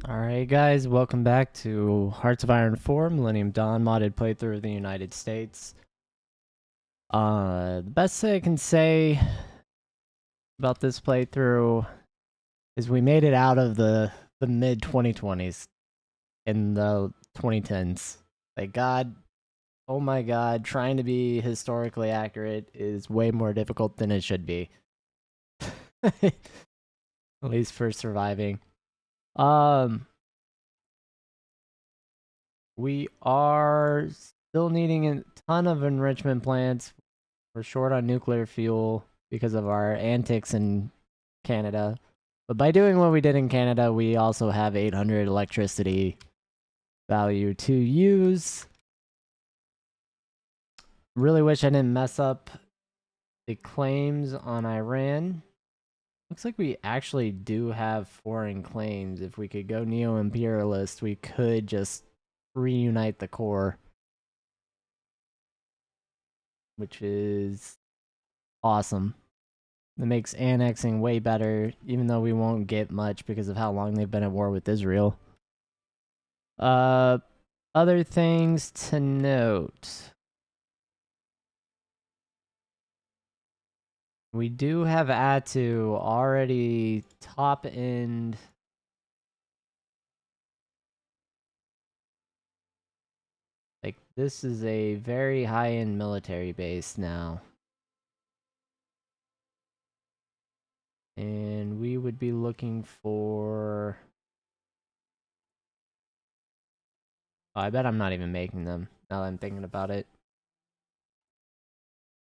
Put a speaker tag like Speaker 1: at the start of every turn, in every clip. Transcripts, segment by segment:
Speaker 1: Alright guys, welcome back to Hearts of Iron 4, Millennium Dawn modded playthrough of the United States. The best thing I can say about this playthrough is we made it out of the mid 2020s in the 2010s. Like god, oh my god, trying to be historically accurate is way more difficult than it should be. At least for surviving. Um We are still needing a ton of enrichment plants. We're short on nuclear fuel because of our antics in Canada. But by doing what we did in Canada, we also have 800 electricity value to use. Really wish I didn't mess up the claims on Iran. Looks like we actually do have foreign claims. If we could go neo-imperialist, we could just reunite the core, which is awesome. It makes annexing way better, even though we won't get much because of how long they've been at war with Israel. Uh, Other things to note. We do have Atu already top end. Like, this is a very high end military base now. And we would be looking for. Oh, I bet I'm not even making them now that I'm thinking about it.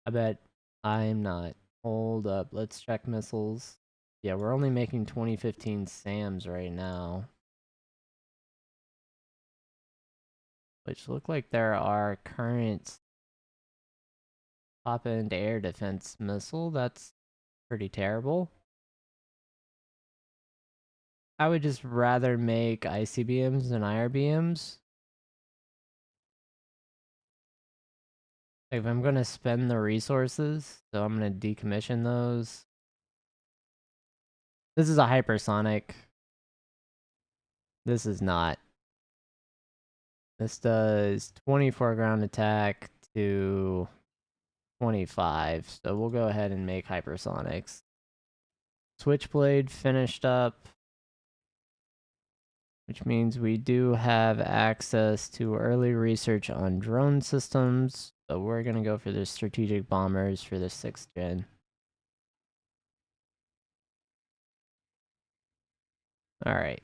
Speaker 1: I bet I'm not. Hold up, let's check missiles. Yeah, we're only making 2015 SAMs right now. Which look like there are current top-end air defense missile. That's pretty terrible. I would just rather make ICBMs than IRBMs. Like, if I'm gonna spend the resources, so I'm gonna decommission those. This is a hypersonic. This is not. This does 24 ground attack to 25, so we'll go ahead and make hypersonics. Switchblade finished up, which means we do have access to early research on drone systems, but we're going to go for the strategic bombers for the 6th gen. All right.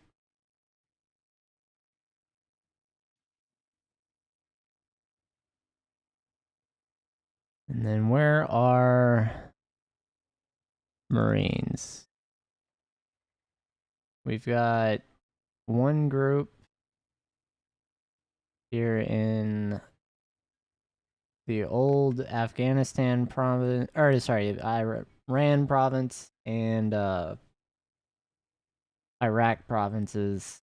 Speaker 1: And then where are Marines? We've got one group here in the old Afghanistan province, or sorry, Iran province and Iraq provinces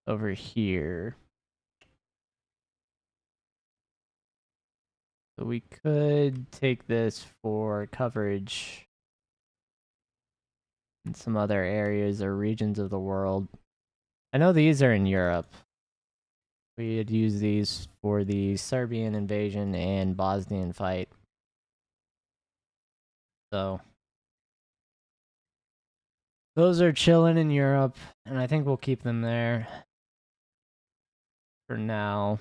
Speaker 1: over here. So we could take this for coverage in some other areas or regions of the world. I know these are in Europe. We had used these for the Serbian invasion and Bosnian fight. So those are chilling in Europe, and I think we'll keep them there for now.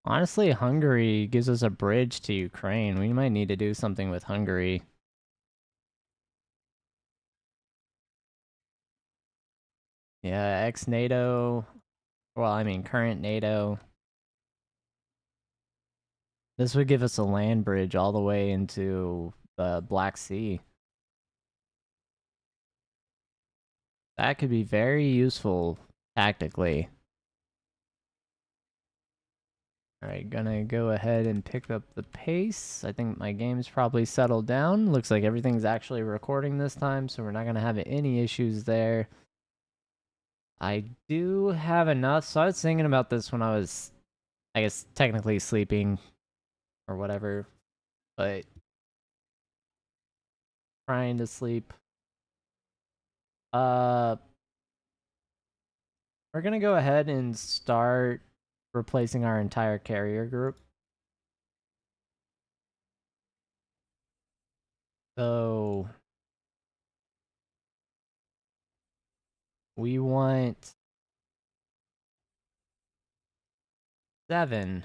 Speaker 1: Honestly, Hungary gives us a bridge to Ukraine. We might need to do something with Hungary. Yeah, ex-NATO. Well, I mean, current NATO. This would give us a land bridge all the way into the Black Sea. That could be very useful tactically. Alright, gonna go ahead and pick up the pace. I think my game's probably settled down. Looks like everything's actually recording this time, so we're not gonna have any issues there. I do have enough, so I was thinking about this when I was, I guess, technically sleeping or whatever, but trying to sleep. Uh, we're gonna go ahead and start replacing our entire carrier group. So we want 7.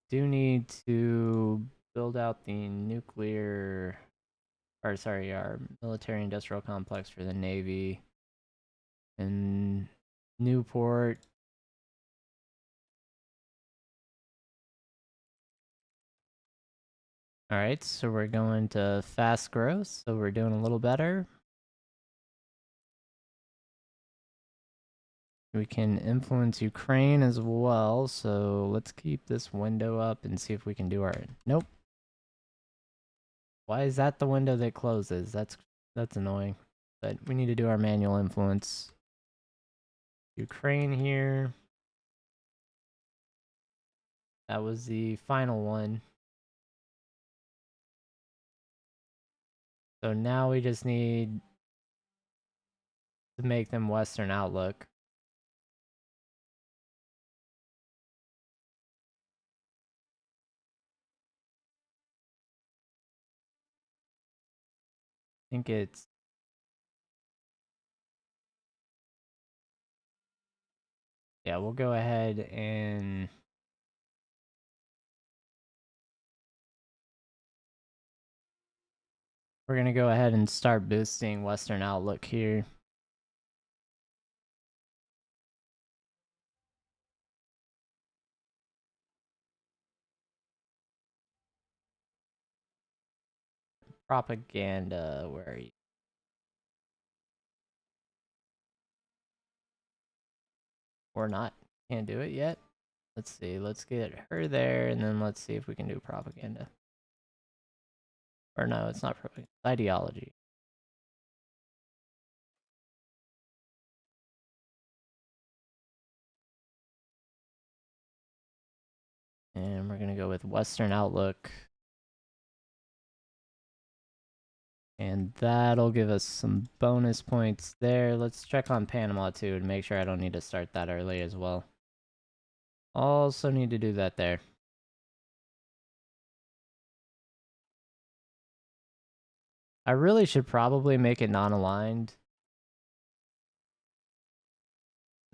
Speaker 1: Do need to build out the nuclear, or sorry, our military industrial complex for the Navy in Newport. All right, so we're going to fast growth, so we're doing a little better. We can influence Ukraine as well, so let's keep this window up and see if we can do our... Nope. Why is that the window that closes? That's annoying. But we need to do our manual influence. Ukraine here. That was the final one. So now we just need to make them Western outlook. I think it's... Yeah, we'll go ahead and... We're going to go ahead and start boosting Western outlook here. Propaganda, where are you? Or not. Can't do it yet. Let's see. Let's get her there, and then let's see if we can do propaganda. Or no, it's not propaganda. Ideology. And we're going to go with Western outlook. And that'll give us some bonus points there. Let's check on Panama too to make sure I don't need to start that early as well. Also need to do that there. I really should probably make it non-aligned.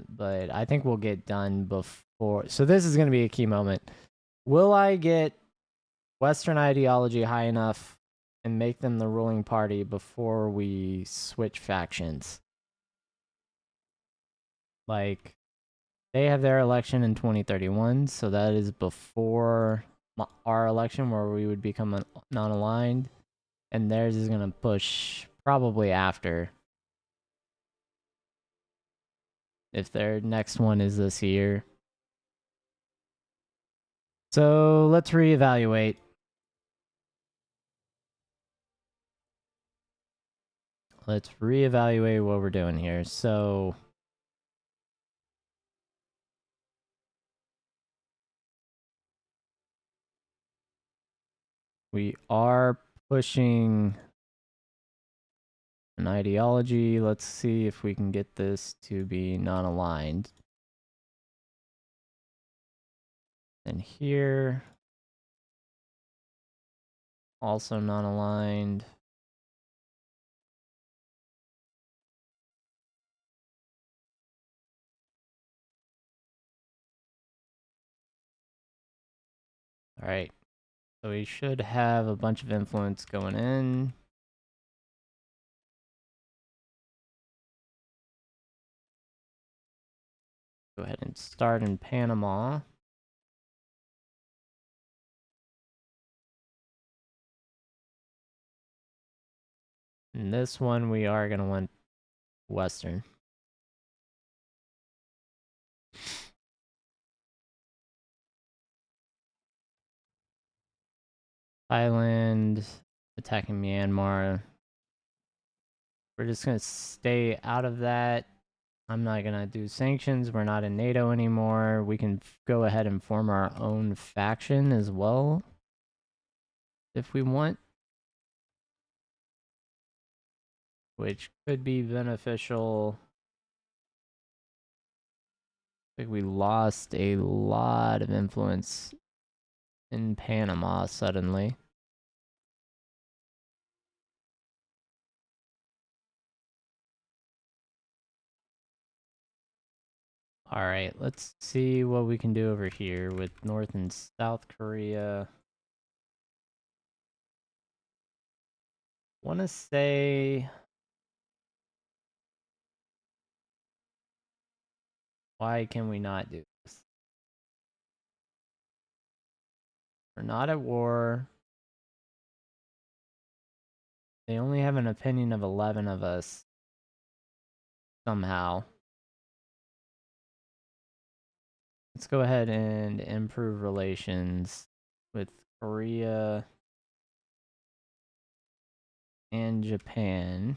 Speaker 1: But I think we'll get done before... So this is going to be a key moment. Will I get Western ideology high enough and make them the ruling party before we switch factions? Like, they have their election in 2031, so that is before our election where we would become non-aligned, and theirs is going to push probably after, if their next one is this year. So let's reevaluate. Let's reevaluate what we're doing here. So we are pushing an ideology. Let's see if we can get this to be non-aligned. And here, also non-aligned. All right, so we should have a bunch of influence going in. Go ahead and start in Panama. And this one, we are going to want Western. Thailand, attacking Myanmar. We're just going to stay out of that. I'm not going to do sanctions. We're not in NATO anymore. We can go ahead and form our own faction as well. if we want, which could be beneficial. I think we lost a lot of influence in Panama suddenly. All right, let's see what we can do over here with North and South Korea. Want to say, why can we not do this? We're not at war. They only have an opinion of 11 of us somehow. Let's go ahead and improve relations with Korea and Japan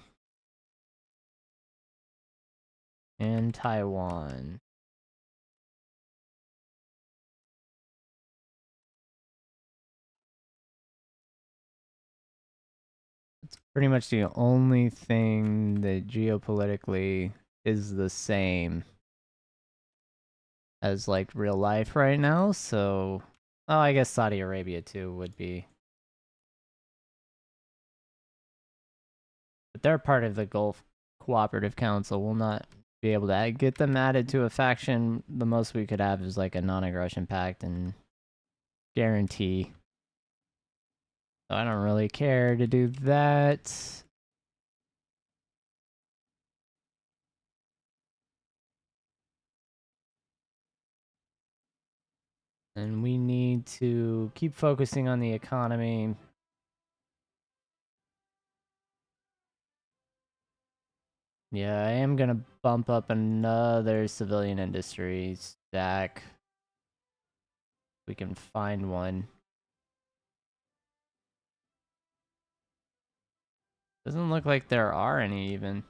Speaker 1: and Taiwan. It's pretty much the only thing that geopolitically is the same as like real life right now. So, oh, I guess Saudi Arabia too would be. But they're part of the Gulf Cooperative Council. We'll not be able to get them added to a faction. The most we could have is like a non-aggression pact and guarantee. So I don't really care to do that. And we need to keep focusing on the economy. Yeah, I am gonna bump up another civilian industry stack. We can find one. Doesn't look like there are any even,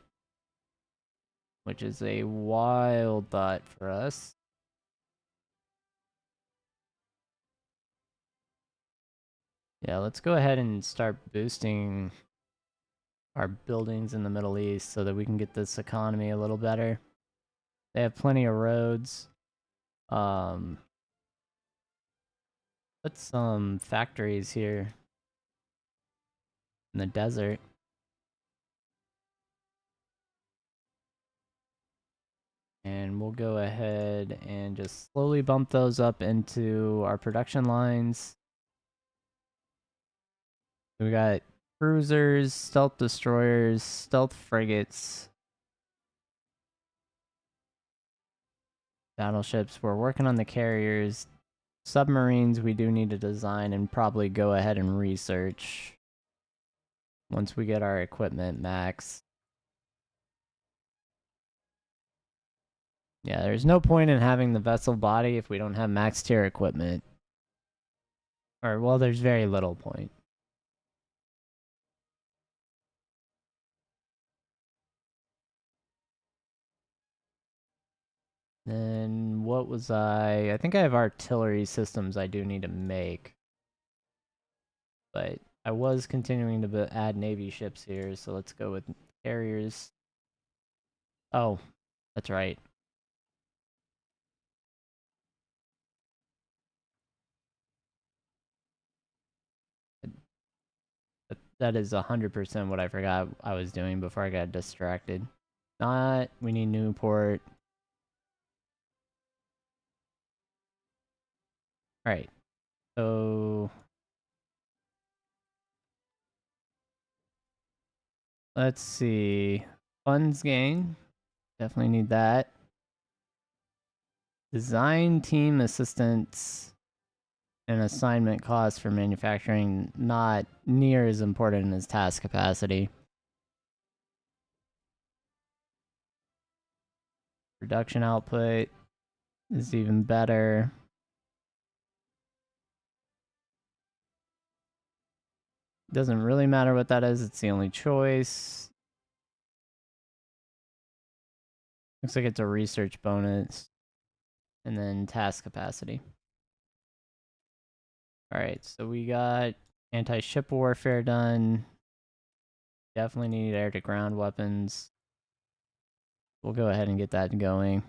Speaker 1: which is a wild thought for us. Yeah, let's go ahead and start boosting our buildings in the Middle East so that we can get this economy a little better. They have plenty of roads. Put some factories here in the desert. And we'll go ahead and just slowly bump those up into our production lines. We got cruisers, stealth destroyers, stealth frigates, battleships. We're working on the carriers. Submarines we do need to design and probably go ahead and research once we get our equipment max. Yeah, there's no point in having the vessel body if we don't have max tier equipment. Or, well, there's very little point. Then what was I think I have artillery systems I do need to make. But I was continuing to add navy ships here, so let's go with carriers. Oh, that's right. That is 100% what I forgot I was doing before I got distracted. Not, we need Newport. Alright, so let's see. Funds gain. Definitely need that. Design team assistance and assignment costs for manufacturing not near as important as task capacity. Production output is even better. Doesn't really matter what that is, it's the only choice. Looks like it's a research bonus. And then task capacity. Alright, so we got Anti-ship warfare done. Definitely need air-to-ground weapons. We'll go ahead and get that going.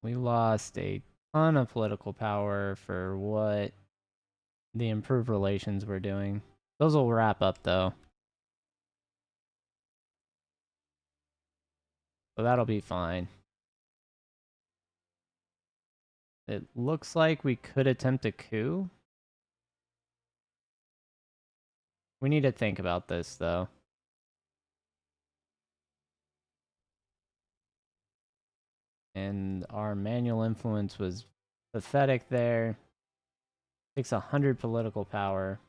Speaker 1: We lost a ton of political power for what the improved relations we're doing. Those will wrap up though. So that'll be fine. It looks like we could attempt a coup. We need to think about this though. And our manual influence was pathetic there. Takes 100 political power.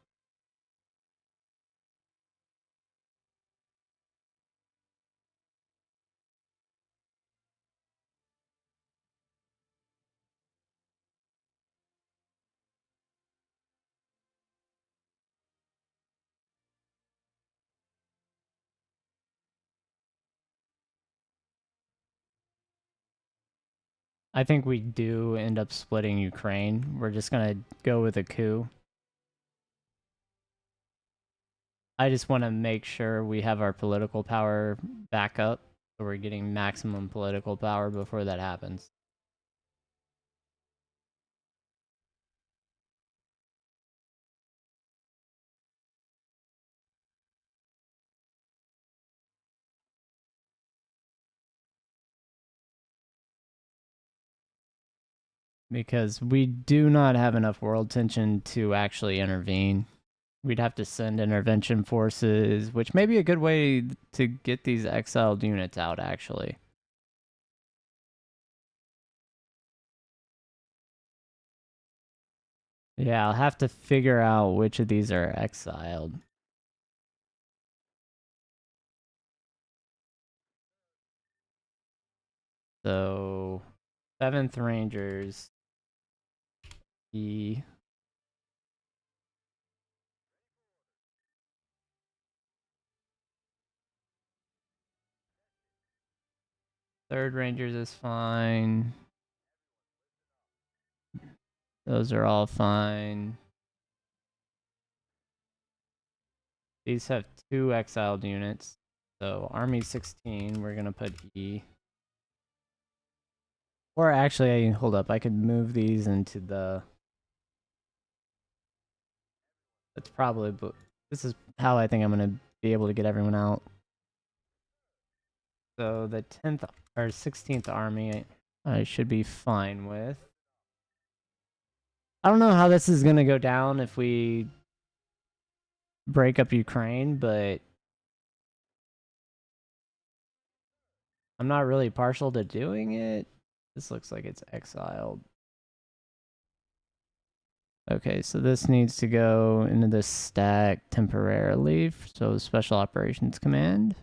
Speaker 1: I think we do end up splitting Ukraine. We're just gonna go with a coup. I just want to make sure we have our political power back up, so we're getting maximum political power before that happens. Because we do not have enough world tension to actually intervene. We'd have to send intervention forces, which may be a good way to get these exiled units out, actually. Yeah, I'll have to figure out which of these are exiled. So, 7th Rangers, the 3rd Rangers is fine. Those are all fine. These have 2 exiled units. So Army 16, we're going to put E. Or actually, hold up, I could move these into the... That's probably... This is how I think I'm going to be able to get everyone out. So the 10th or 16th Army I should be fine with. I don't know how this is going to go down if we break up Ukraine, but I'm not really partial to doing it. This looks like it's exiled. Okay, so this needs to go into the stack temporarily. So Special Operations Command.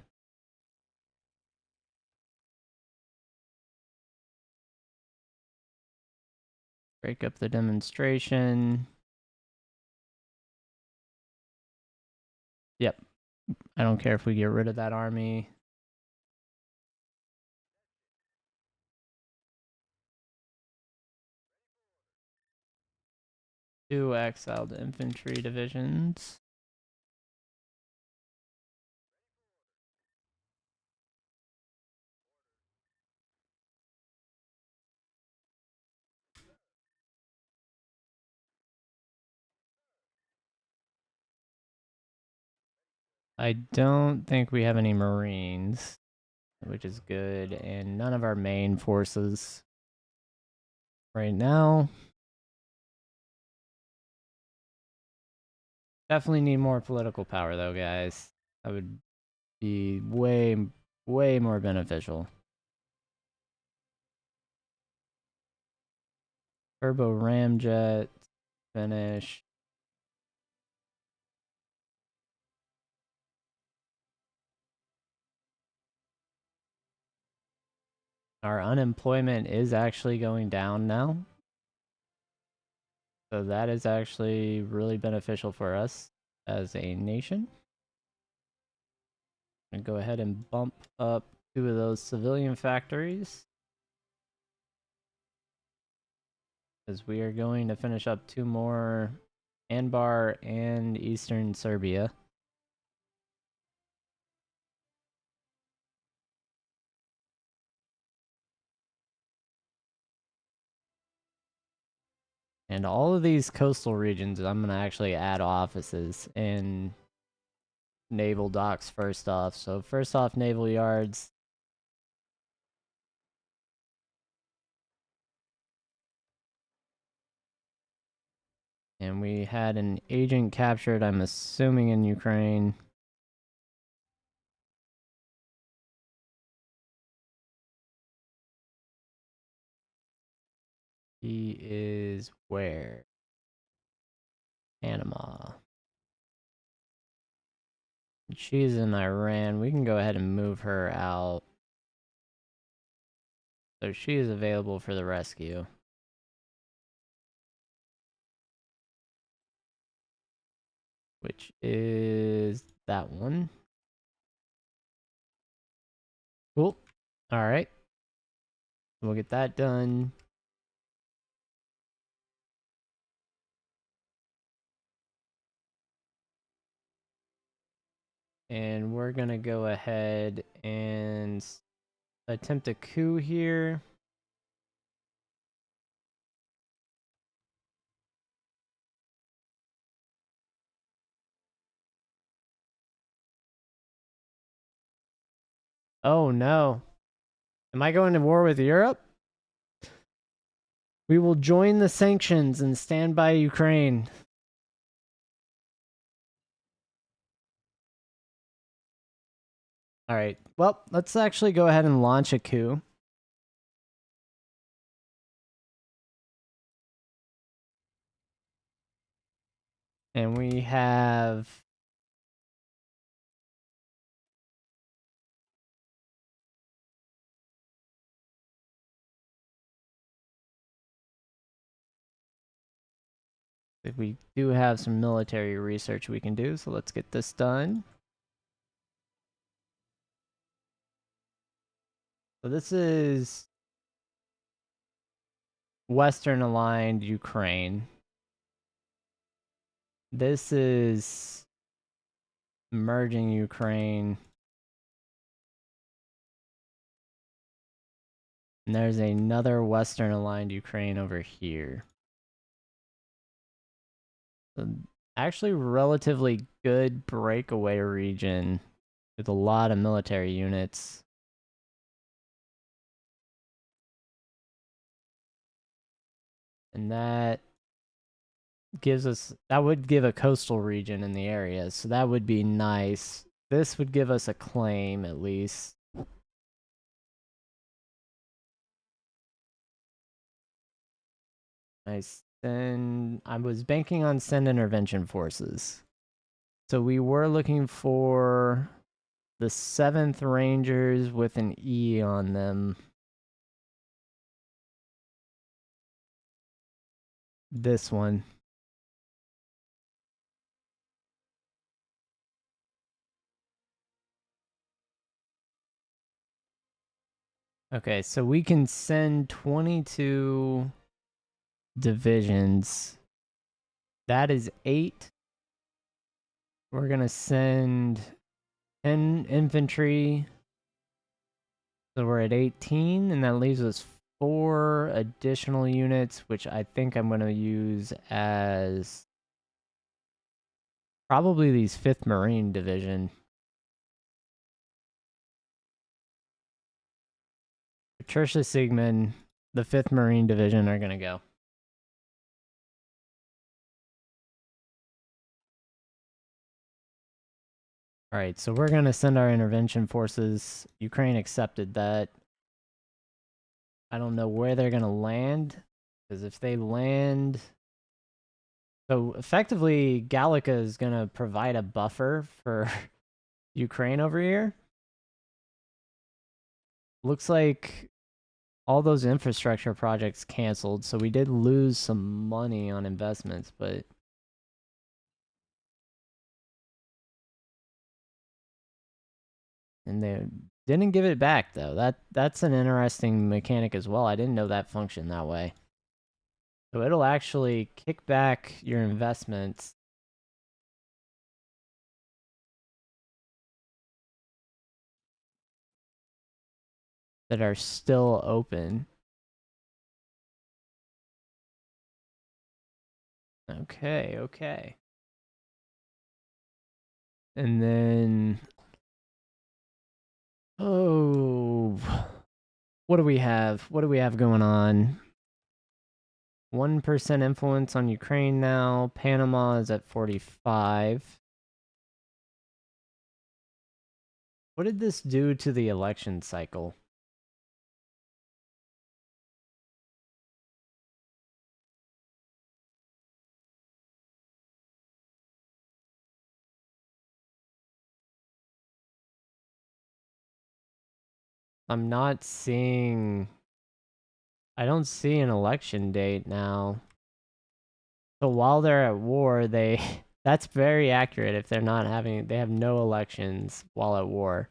Speaker 1: Break up the demonstration. Yep. I don't care if we get rid of that army. Two exiled infantry divisions. I don't think we have any Marines, which is good, and none of our main forces right now. Definitely need more political power, though, guys. That would be way, way more beneficial. Turbo ramjet, finish. Our unemployment is actually going down now. So that is actually really beneficial for us as a nation. I'm going to go ahead and bump up 2 of those civilian factories, because we are going to finish up 2 more, Anbar and Eastern Serbia. And all of these coastal regions, I'm going to actually add offices and naval docks first off. So first off, naval yards. And we had an agent captured, I'm assuming in Ukraine. He is where? Panama. She's in Iran. We can go ahead and move her out. So she is available for the rescue. Which is that one. Cool. Alright. We'll get that done. And we're gonna go ahead and attempt a coup here. Oh no. Am I going to war with Europe? We will join the sanctions and stand by Ukraine. Alright, well, let's actually go ahead and launch a coup. And we have... we do have some military research we can do, so let's get this done. So this is Western aligned Ukraine. This is merging Ukraine. And there's another Western aligned Ukraine over here. So actually relatively good breakaway region with a lot of military units. And that gives us, that would give a coastal region in the area, so that would be nice. This would give us a claim at least. I was banking on send intervention forces. So we were looking for the 7th Rangers with an E on them. This one. Okay, so we can send 22 divisions. That is 8. We're gonna send 10 infantry. So we're at 18, and that leaves us 4 additional units, which I think I'm gonna use as probably these 5th Marine Division. Patricia Sigmund, the 5th Marine Division are gonna go. Alright, so we're gonna send our intervention forces. Ukraine accepted that. I don't know where they're gonna land, because if they land... So effectively, Gallica is gonna provide a buffer for Ukraine over here. Looks like all those infrastructure projects canceled, so we did lose some money on investments, but... And Didn't give it back though. That's an interesting mechanic as well. I didn't know that functioned that way. So it'll actually kick back your investments that are still open. Okay, okay. And then oh, what do we have? What do we have going on? 1% influence on Ukraine now. Panama is at 45. What did this do to the election cycle? I'm not seeing... I don't see an election date now. So while they're at war, they... That's very accurate if they're not having... They have no elections while at war.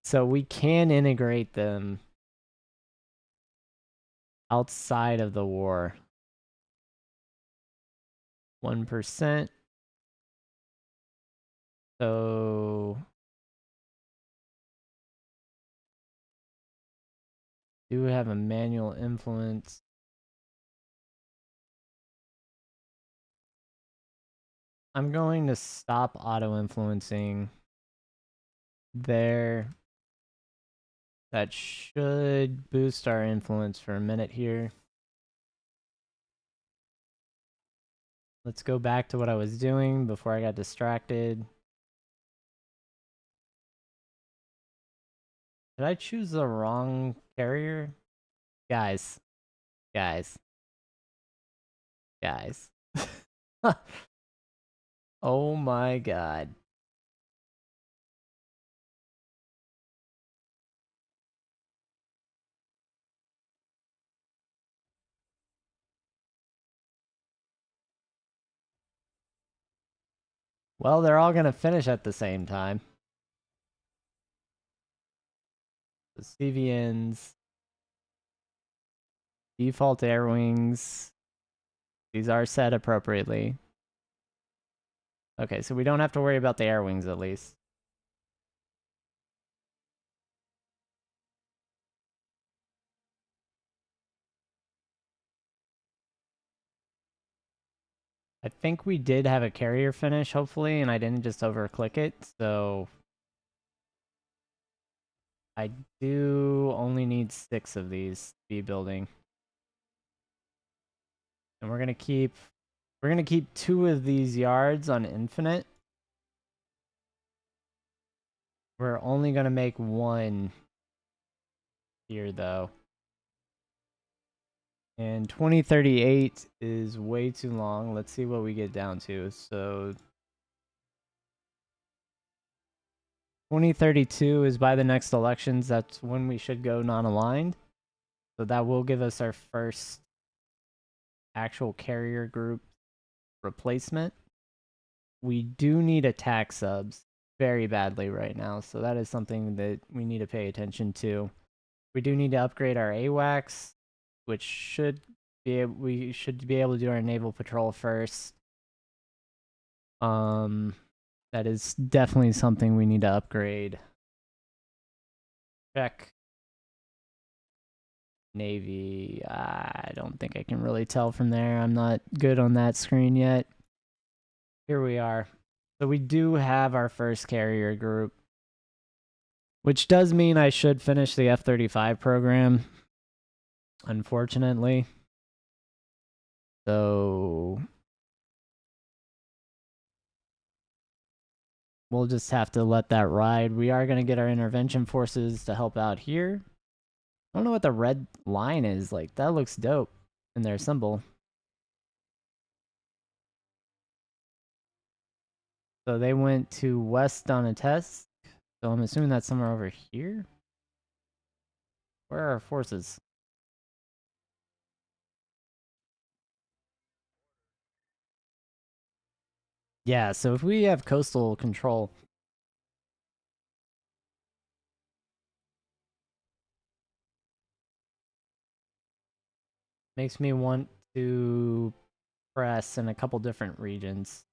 Speaker 1: So we can integrate them outside of the war. 1%. So... Do have a manual influence. I'm going to stop auto-influencing there. That should boost our influence for a minute here. Let's go back to what I was doing before I got distracted. Did I choose the wrong carrier? Guys. Guys. Guys. Oh my god. Well, they're all gonna finish at the same time. The CVNs. Default air wings. These are set appropriately. Okay, so we don't have to worry about the air wings at least. I think we did have a carrier finish, hopefully, and I didn't just overclick it, so... I do only need 6 of these to be building. And we're gonna keep 2 of these yards on infinite. We're only gonna make 1 here though. And 2038 is way too long. Let's see what we get down to. So 2032 is by the next elections. That's when we should go non-aligned. So that will give us our first actual carrier group replacement. We do need attack subs very badly right now, so that is something that we need to pay attention to. We do need to upgrade our AWACS, which we should be able to do our naval patrol first. That is definitely something we need to upgrade. Check. Navy, I don't think I can really tell from there. I'm not good on that screen yet. Here we are. So we do have our first carrier group, which does mean I should finish the F-35 program, unfortunately. So we'll just have to let that ride. We are going to get our intervention forces to help out here. I don't know what the red line is. Like, that looks dope in their symbol. So they went to west on a test. So I'm assuming that's somewhere over here. Where are our forces? Yeah, so if we have coastal control, Makes me want to press in a couple different regions.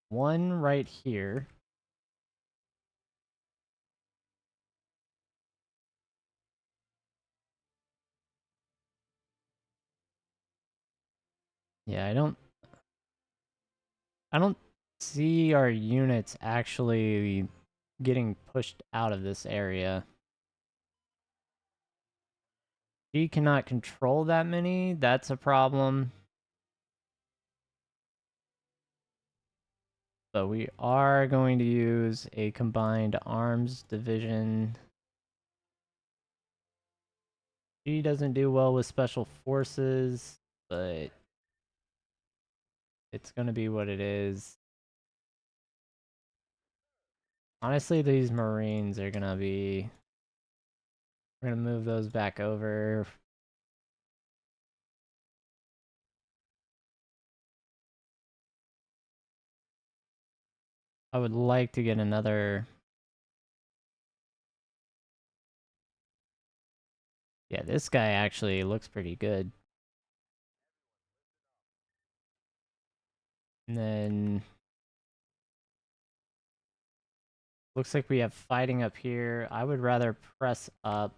Speaker 1: One right here. Yeah, I don't see our units actually getting pushed out of this area. She cannot control that many. That's a problem. But we are going to use a combined arms division. She doesn't do well with special forces, but it's going to be what it is. Honestly, these Marines are going to be... We're going to move those back over. I would like to get another... Yeah, this guy actually looks pretty good. And then... Looks like we have fighting up here. I would rather press up.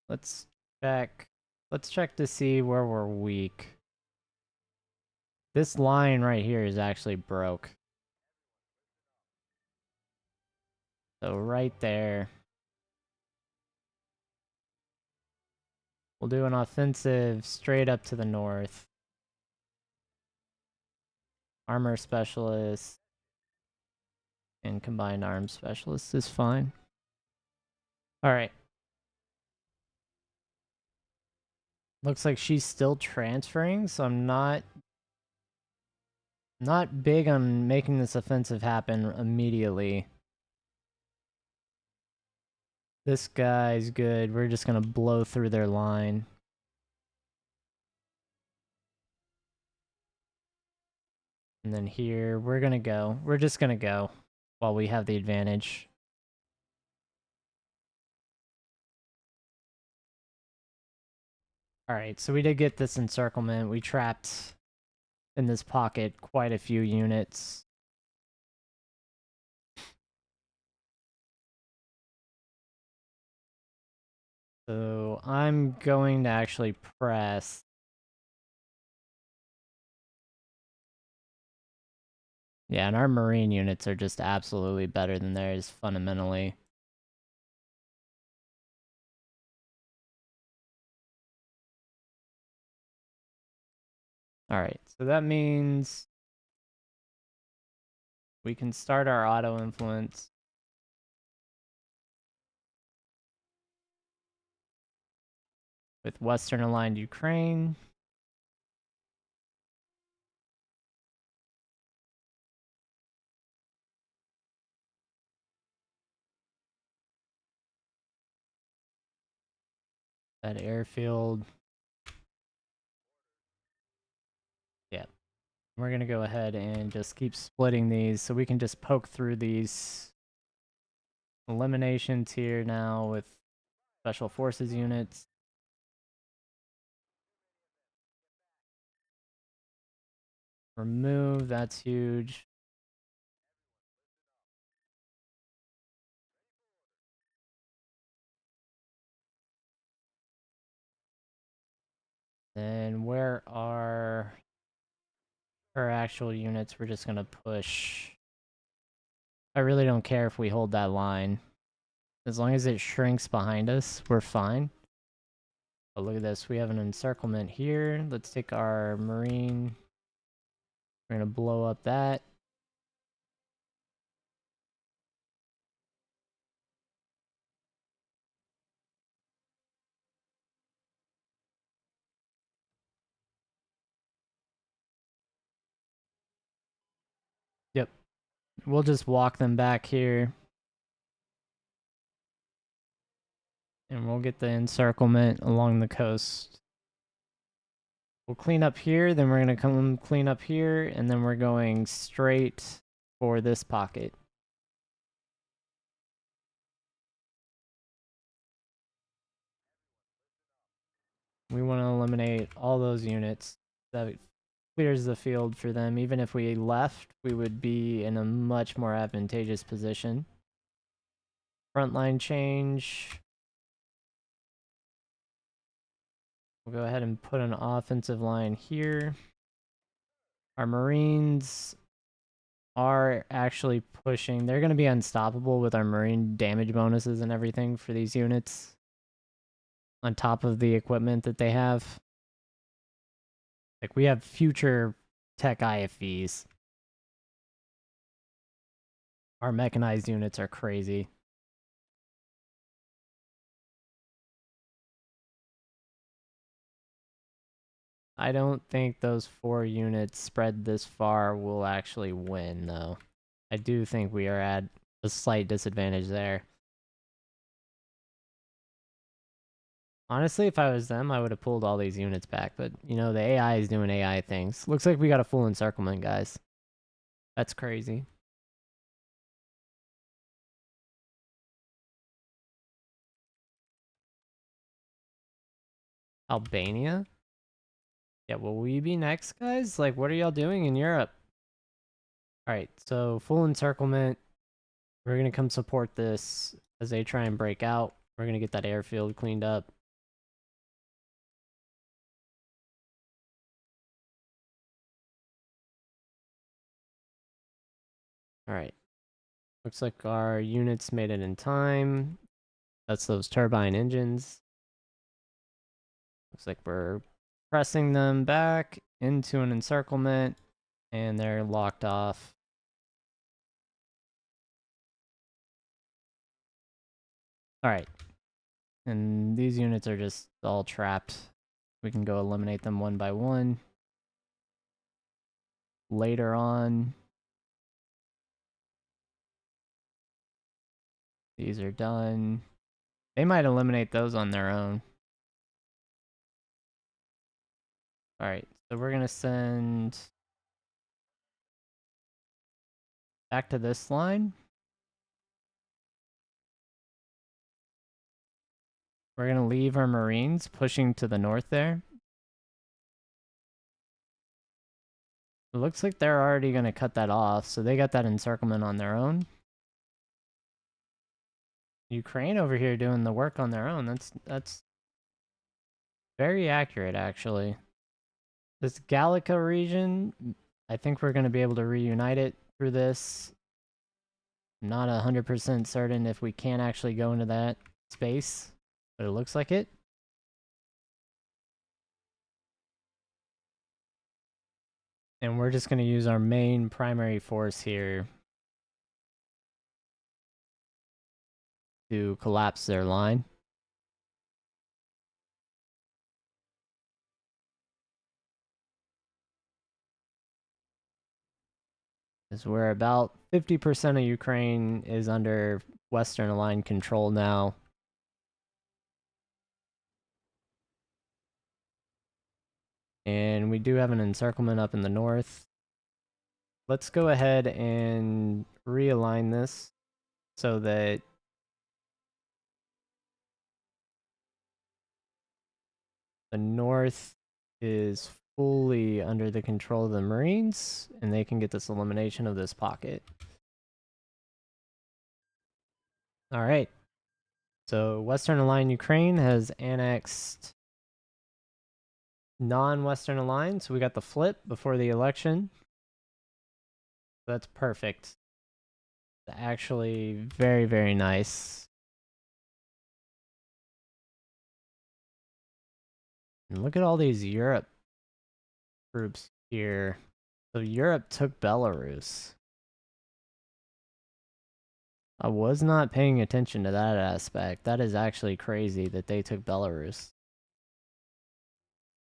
Speaker 1: Let's check. Let's check to see where we're weak. This line right here is actually broke. So right there. We'll do an offensive straight up to the north. Armor specialist and combined arms specialist is fine. Alright. Looks like she's still transferring, so I'm not big on making this offensive happen immediately. This guy's good. We're just gonna blow through their line. And then here, we're gonna go. We're just gonna go while we have the advantage. Alright, so we did get this encirclement. We trapped in this pocket quite a few units. So I'm going to actually press. Yeah, and our marine units are just absolutely better than theirs fundamentally. Alright, so that means we can start our auto influence. With Western aligned Ukraine. That airfield. Yeah. We're going to go ahead and just keep splitting these so we can just poke through these eliminations here now with special forces units. Remove, that's huge. Then where are our actual units? We're just gonna push. I really don't care if we hold that line. As long as it shrinks behind us, we're fine. But look at this, we have an encirclement here. Let's take our marine. We're gonna blow up that. Yep. We'll just walk them back here. And we'll get the encirclement along the coast. We'll clean up here, then we're gonna come clean up here, and then we're going straight for this pocket. We want to eliminate all those units. That clears the field for them. Even if we left, we would be in a much more advantageous position. Frontline change. We'll go ahead and put an offensive line here. Our Marines are actually pushing. They're going to be unstoppable with our Marine damage bonuses and everything for these units. On top of the equipment that they have. Like, we have future tech IFVs. Our mechanized units are crazy. I don't think those 4 units spread this far will actually win, though. I do think we are at a slight disadvantage there. Honestly, if I was them, I would have pulled all these units back, but, you know, the AI is doing AI things. Looks like we got a full encirclement, guys. That's crazy. Albania? Yeah, will we be next, guys? Like, what are y'all doing in Europe? Alright, so full encirclement. We're going to come support this as they try and break out. We're going to get that airfield cleaned up. Alright. Looks like our units made it in time. That's those turbine engines. Looks like we're pressing them back into an encirclement, and they're locked off. Alright. And these units are just all trapped. We can go eliminate them one by one. Later on, these are done. They might eliminate those on their own. Alright, so we're gonna send back to this line. We're gonna leave our Marines pushing to the north there. It looks like they're already gonna cut that off, so they got that encirclement on their own. Ukraine over here doing the work on their own. That's very accurate, actually. This Gallica region, I think we're gonna be able to reunite it through this. I'm not 100% certain if we can actually go into that space, but it looks like it. And we're just gonna use our main primary force here to collapse their line. Is where about 50% of Ukraine is under Western aligned control now. And we do have an encirclement up in the north. Let's go ahead and realign this so that the north is fully under the control of the Marines, and they can get this elimination of this pocket. Alright. So Western Aligned Ukraine has annexed non-Western Aligned, so we got the flip before the election. That's perfect. Actually, very, very nice. And look at all these Europe groups here. So Europe took Belarus. I was not paying attention to that aspect. That is actually crazy that they took Belarus.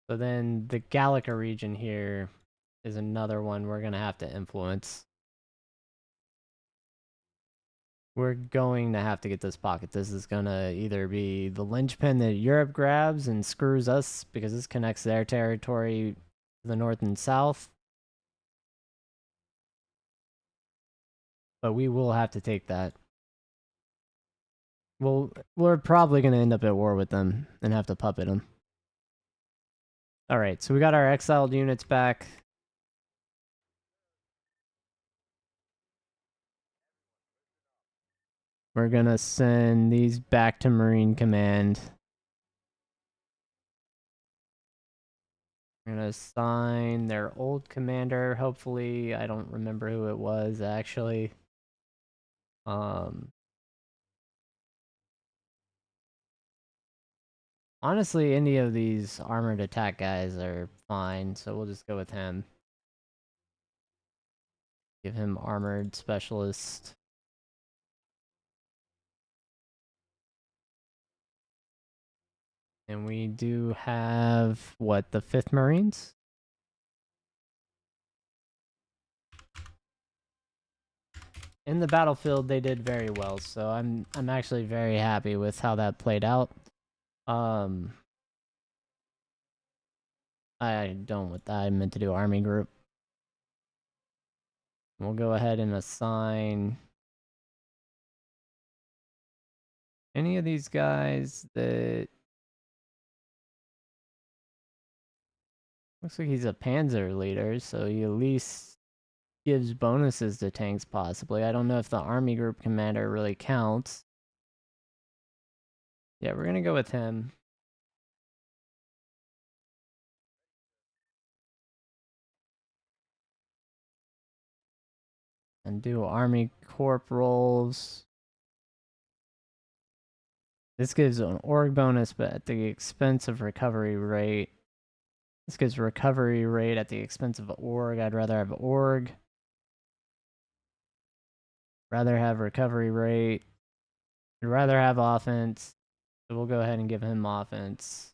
Speaker 1: So then the Gallica region here is another one we're going to have to influence. We're going to have to get this pocket. This is going to either be the linchpin that Europe grabs and screws us because this connects their territory to the north and south. But we will have to take that. Well, we're probably going to end up at war with them and have to puppet them. Alright, so we got our exiled units back. We're gonna send these back to Marine Command. We're gonna assign their old commander. Hopefully, I don't remember who it was actually. Honestly, any of these armored attack guys are fine, so we'll just go with him. Give him armored specialist. And we do have, what, the 5th Marines? In the battlefield, they did very well, so I'm actually very happy with how that played out. I meant to do army group. We'll go ahead and assign any of these guys that looks like he's a panzer leader, so he at least gives bonuses to tanks possibly. I don't know if the army group commander really counts. Yeah, we're gonna go with him. And do army corporals. This gives an org bonus, but at the expense of recovery rate. This gives recovery rate at the expense of org. I'd rather have org. Rather have recovery rate. I'd rather have offense. So we'll go ahead and give him offense.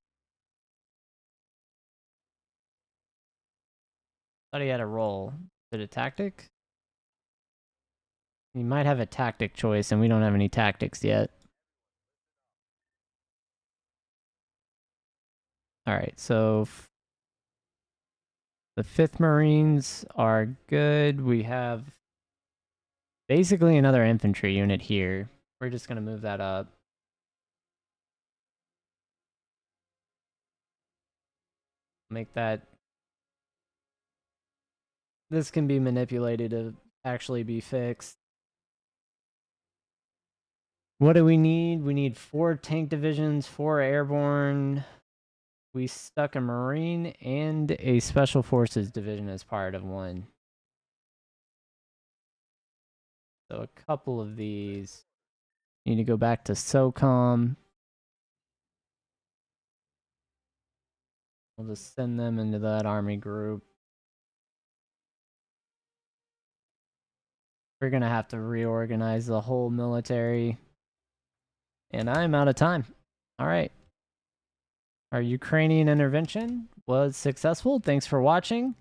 Speaker 1: Thought he had a role. Is it a tactic? He might have a tactic choice, and we don't have any tactics yet. Alright, so the 5th Marines are good. We have basically another infantry unit here. We're just going to move that up. Make that... This can be manipulated to actually be fixed. What do we need? We need 4 tank divisions, 4 airborne. We stuck a Marine and a Special Forces division as part of one. So a couple of these need to go back to SOCOM. We'll just send them into that army group. We're going to have to reorganize the whole military. And I'm out of time. All right. Our Ukrainian intervention was successful. Thanks for watching.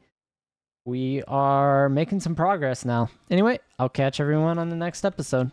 Speaker 1: We are making some progress now. Anyway, I'll catch everyone on the next episode.